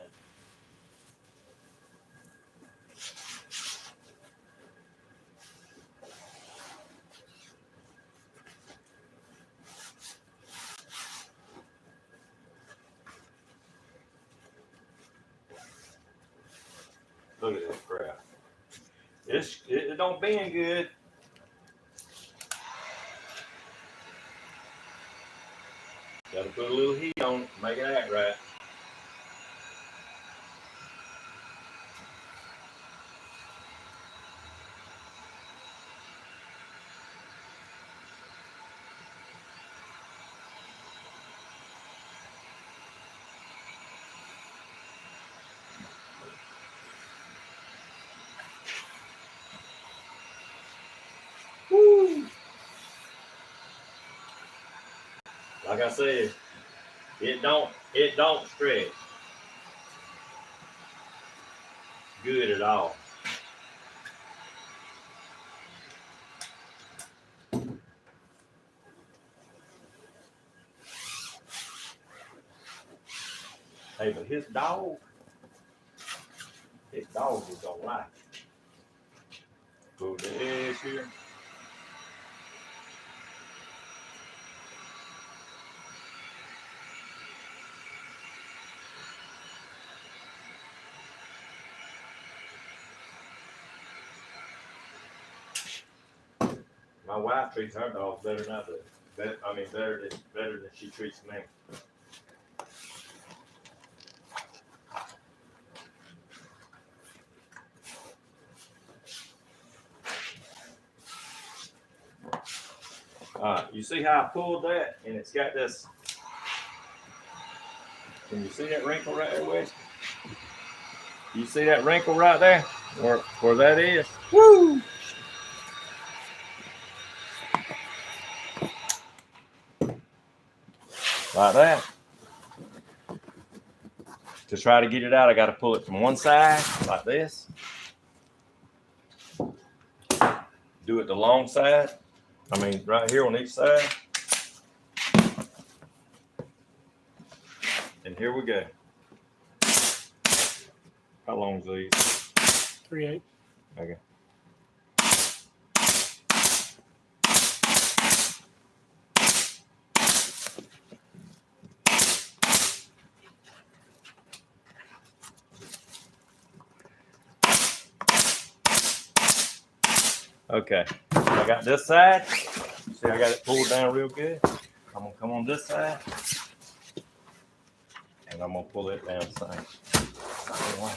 Look at this crap. It don't bend good. Gotta put a little heat on it to make it act right. Woo! Like I said, it don't stretch good at all. Hey, but his dog is gonna like it. Pull the edge here. My wife treats her dogs better than I do. Better than she treats me. All right, you see how I pulled that, and it's got this. Can you see that wrinkle right there, Wes? You see that wrinkle right there, where that is? Woo! Like that. To try to get it out, I got to pull it from one side, like this. Do it the long side. Right here on each side. And here we go. How long is these? 3/8. Okay. Okay, I got this side. See, I got it pulled down real good. I'm gonna come on this side, and I'm gonna pull it down the same way.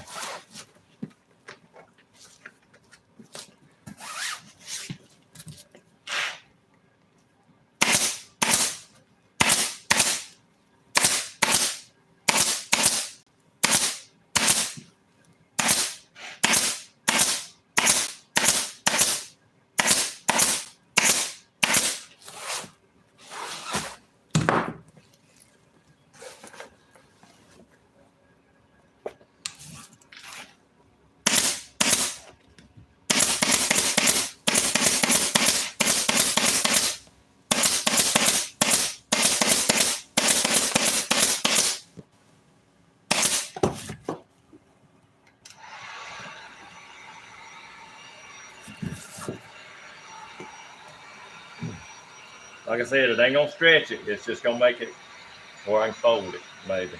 Like I said, it ain't gonna stretch it. It's just gonna make it where I can fold it, maybe.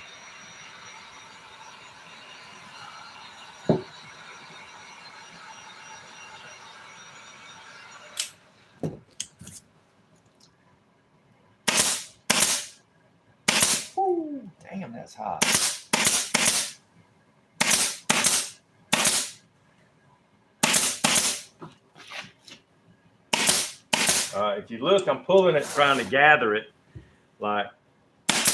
Woo, damn, that's hot. If you look, I'm pulling it, trying to gather it, like pulling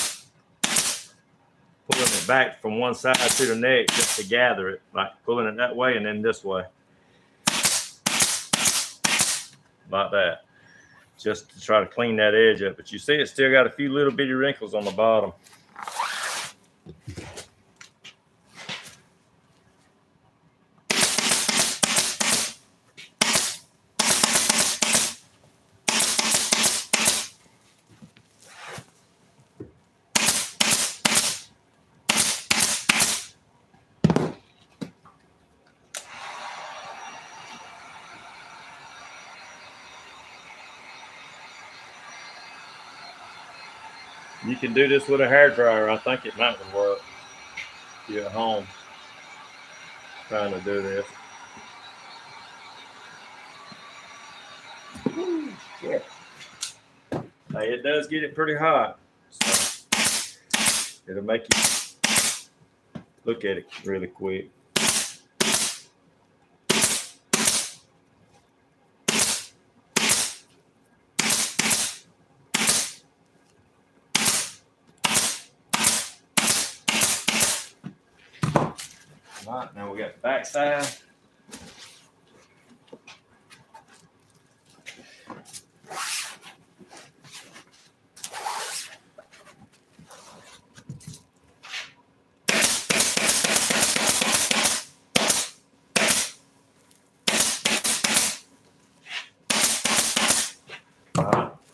it back from one side to the next just to gather it, like pulling it that way and then this way. Like that. Just to try to clean that edge up. But you see it's still got a few little bitty wrinkles on the bottom. You can do this with a hairdryer. I think it might work. If you're at home trying to do this. Yeah. Hey, it does get it pretty hot. So it'll make you look at it really quick. All right, now we got the back side.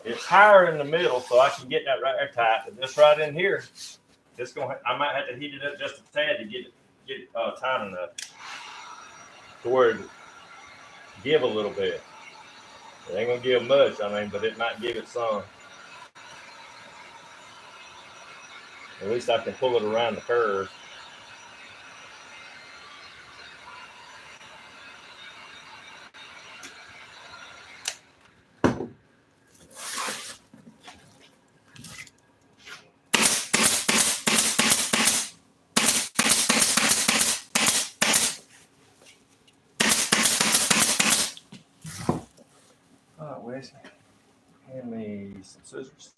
It's higher in the middle, so I can get that right there tight. But this right in here, I might have to heat it up just a tad to get it tight enough to where it give a little bit. It ain't gonna give much, I mean, but it might give it some. At least I can pull it around the curves. All right, Wes, hand me some scissors.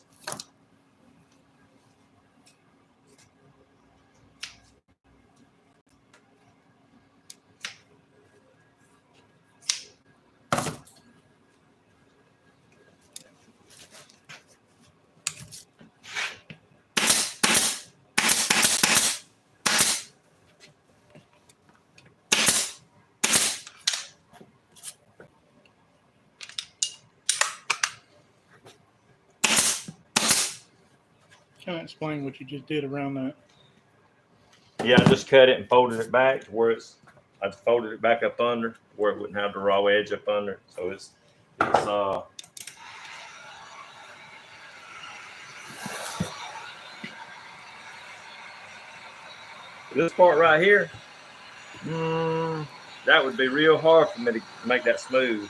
Can I explain what you just did around that? Yeah, I just cut it and folded it back to where I just folded it back up under where it wouldn't have the raw edge up under. So it's this part right here, that would be real hard for me to make that smooth.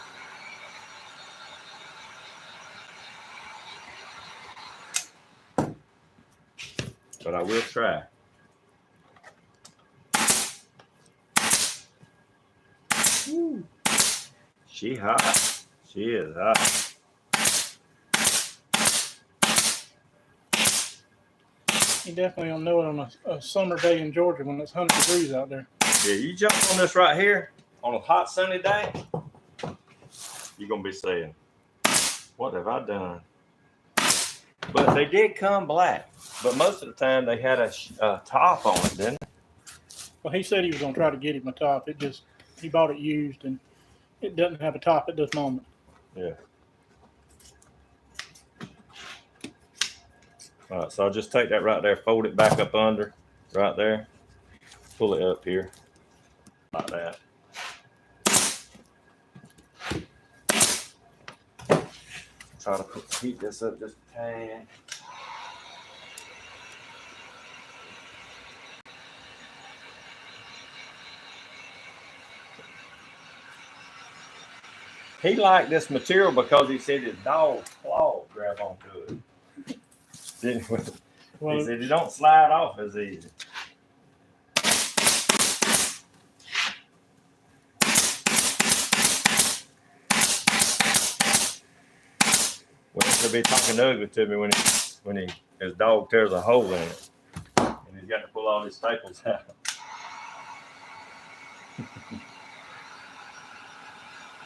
But I will try. Woo. She hot. She is hot. You definitely don't know it on a summer day in Georgia when it's 100 degrees out there. Yeah, you jump on this right here on a hot sunny day, you're going to be saying, what have I done? But they did come black. But most of the time they had a top on it, didn't they? Well, he said he was going to try to get him a top. He bought it used, and it doesn't have a top at this moment. Yeah. All right, so I'll just take that right there, fold it back up under, right there, pull it up here, like that. Try to heat this up just a tad. He liked this material because he said his dog's claws grab onto it. Well, he said it don't slide off as easy. Well, he'll be talking ugly to me when his dog tears a hole in it, and he's got to pull all his staples out.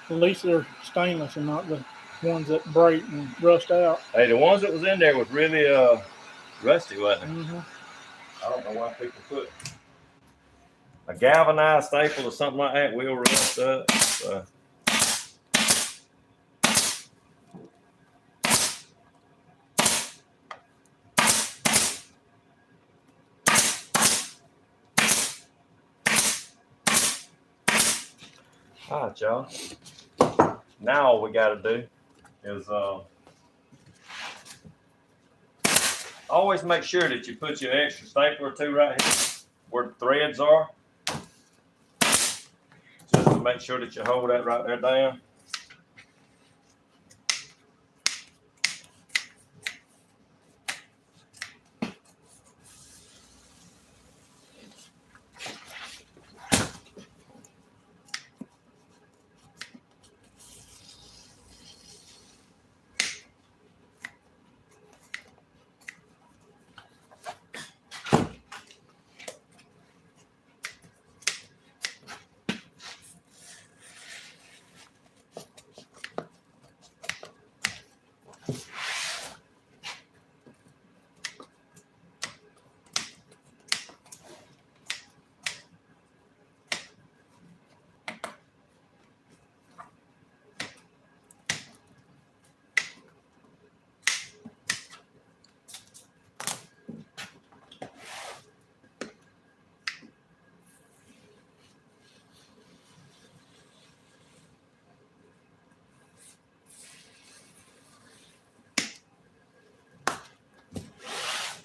At least they're stainless and not the ones that break and rust out. Hey, the ones that was in there was really rusty, wasn't it? Mm-hmm. I don't know why people put a galvanized staple or something like that will rust up. So. All right, y'all. Now all we got to do is always make sure that you put your extra stapler or two right here where the threads are. Just to make sure that you hold that right there down.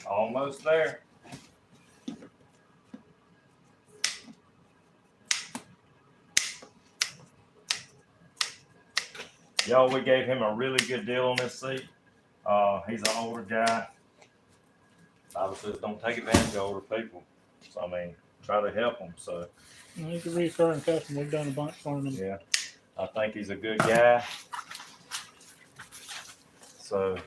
Almost there. Y'all, we gave him a really good deal on this seat. He's an older guy. Bible says don't take advantage of older people. So, I mean, try to help them. So, He's a recurring customer. We've done a bunch for him. yeah, I think he's a good guy. So,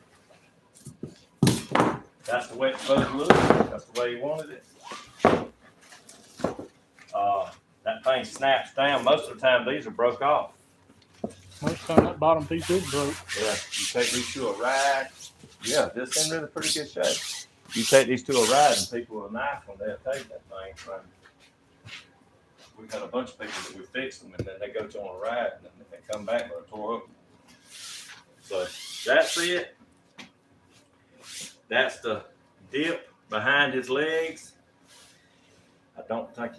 that's the way it's supposed to look. That's the way he wanted it. That thing snaps down. Most of the time, these are broke off. Most of the time, that bottom piece is broke. Yeah, you take these to a ride. Yeah, this in really pretty good shape. You take these to a ride, and people with a knife when they'll take that thing from. We've had a bunch of people that we fix them, and then they go to on a ride, and then they come back and they're tore up. So that's it. That's the dip behind his legs. I don't think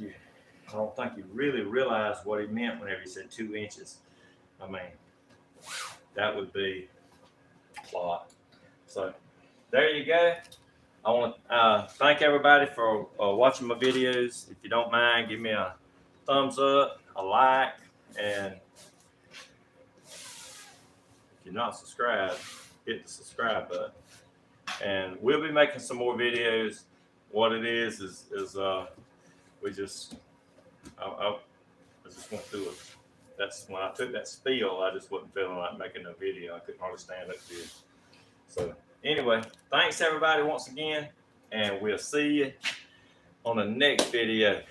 you really realized what he meant whenever he said 2 inches. I mean, that would be a lot. So there you go. I want to thank everybody for watching my videos. If you don't mind, give me a thumbs up, a like, and if you're not subscribed, hit the subscribe button. And we'll be making some more videos. What it is we just I just went through it. That's when I took that spiel, I just wasn't feeling like making a video. I couldn't hardly stand up to it. So anyway, thanks everybody once again, and we'll see you on the next video.